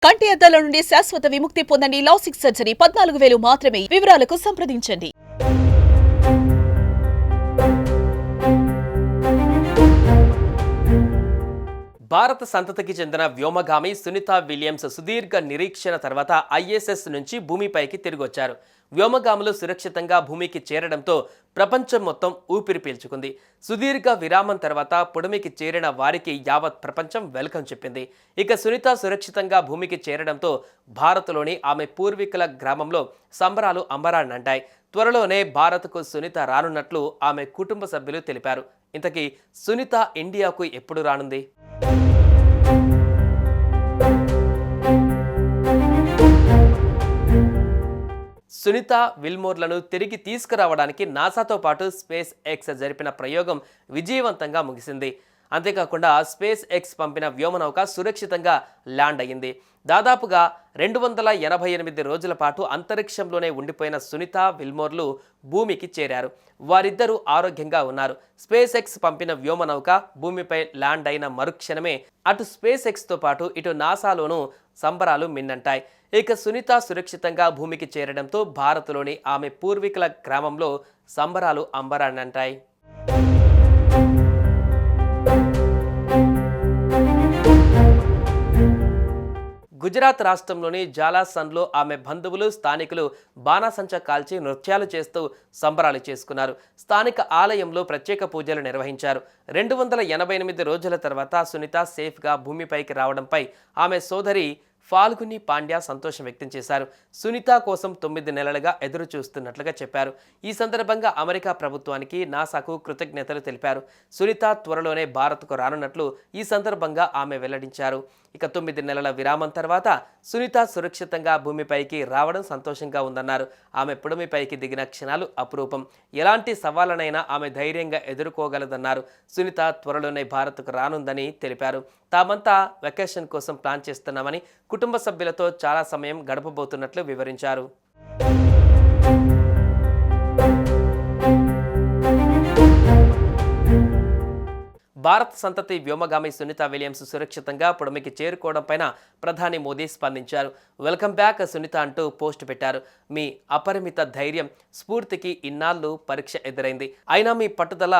కంటి అద్దాల నుండి శాశ్వత విముక్తి పొందండి. లాసిక్ సర్జరీ 14,000 మాత్రమే. వివరాలకు సంప్రదించండి. భారత సంతతికి చెందిన వ్యోమగామి సునీత విలియమ్స్ సుదీర్ఘ నిరీక్షణ తర్వాత ఐఎస్ఎస్ నుంచి భూమిపైకి తిరిగొచ్చారు. వ్యోమగాములు సురక్షితంగా భూమికి చేరడంతో ప్రపంచం మొత్తం ఊపిరి పీల్చుకుంది. సుదీర్ఘ విరామం తర్వాత పుడమికి చేరిన వారికి యావత్ ప్రపంచం వెల్కమ్ చెప్పింది. ఇక సునీత సురక్షితంగా భూమికి చేరడంతో భారత్లోని ఆమె పూర్వీకుల గ్రామంలో సంబరాలు అంబరాన్నంటాయి. త్వరలోనే భారత్కు సునీత రానున్నట్లు ఆమె కుటుంబ సభ్యులు తెలిపారు. ఇంతకీ సునీత ఇండియాకు ఎప్పుడు రానుంది? సునీత విల్మోర్లను తిరిగి తీసుకురావడానికి నాసాతో పాటు స్పేస్ ఎక్స్ జరిపిన ప్రయోగం విజయవంతంగా ముగిసింది. అంతేకాకుండా స్పేస్ ఎక్స్ పంపిన వ్యోమనౌక సురక్షితంగా ల్యాండ్ అయ్యింది. దాదాపుగా 288 రోజుల పాటు అంతరిక్షంలోనే ఉండిపోయిన సునీత విల్మోర్లు భూమికి చేరారు. వారిద్దరూ ఆరోగ్యంగా ఉన్నారు. స్పేస్ ఎక్స్ పంపిన వ్యోమనౌక భూమిపై ల్యాండ్ అయిన మరుక్షణమే అటు స్పేస్ ఎక్స్తో పాటు ఇటు నాసాలోనూ సంబరాలు మిన్నంటాయి. ఇక సునీత సురక్షితంగా భూమికి చేరడంతో భారత్లోని ఆమె పూర్వీకుల గ్రామంలో సంబరాలు అంబరాన్నంటాయి. గుజరాత్ రాష్ట్రంలోని జాలాసన్లో ఆమె బంధువులు స్థానికులు బాణాసంచా కాల్చి నృత్యాలు చేస్తూ సంబరాలు చేసుకున్నారు. స్థానిక ఆలయంలో ప్రత్యేక పూజలు నిర్వహించారు. 288 రోజుల తర్వాత సునీత సేఫ్గా భూమిపైకి రావడంపై ఆమె సోదరి ఫాల్గుని పాండ్యా సంతోషం వ్యక్తం చేశారు. సునీత కోసం 9 నెలలుగా ఎదురు చూస్తున్నట్లుగా చెప్పారు. ఈ సందర్భంగా అమెరికా ప్రభుత్వానికి నాసాకు కృతజ్ఞతలు తెలిపారు. సునీత త్వరలోనే భారత్కు రానున్నట్లు ఈ సందర్భంగా ఆమె వెల్లడించారు. ఇక 9 నెలల విరామం తర్వాత సునీత సురక్షితంగా భూమిపైకి రావడం సంతోషంగా ఉందన్నారు. ఆమె పుడమిపైకి దిగిన క్షణాలు అపురూపం. ఎలాంటి సవాళ్లనైనా ఆమె ధైర్యంగా ఎదుర్కోగలదన్నారు. సునీత త్వరలోనే భారత్కు రానుందని తెలిపారు. తామంతా వెకేషన్ కోసం ప్లాన్ చేస్తున్నామని, కుటుంబ సభ్యులతో చాలా సమయం గడపబోతున్నట్లు వివరించారు. భారత్ సంతతి వ్యోమగామి సునీత విలియమ్స్ సురక్షితంగా పుడమికి చేరుకోవడం పైన ప్రధాని మోదీ స్పందించారు. వెల్కమ్ బ్యాక్ సునీత అంటూ పోస్ట్ పెట్టారు. మీ అపరిమిత ధైర్యం స్ఫూర్తికి ఇన్నాళ్ళు పరీక్ష ఎదురైంది. అయినా మీ పట్టుదల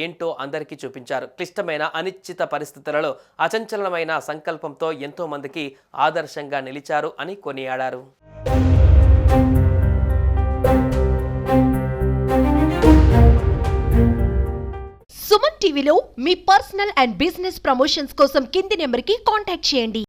ఏంటో అందరికీ చూపించారు. క్లిష్టమైన అనిశ్చిత పరిస్థితులలో అచంచలమైన సంకల్పంతో ఎంతో మందికి ఆదర్శంగా నిలిచారు అని కొనియాడారు. సుమన్ టీవీలో మీ పర్సనల్ అండ్ బిజినెస్ ప్రమోషన్స్ కోసం కింది నెంబర్కి కాంటాక్ట్ చేయండి.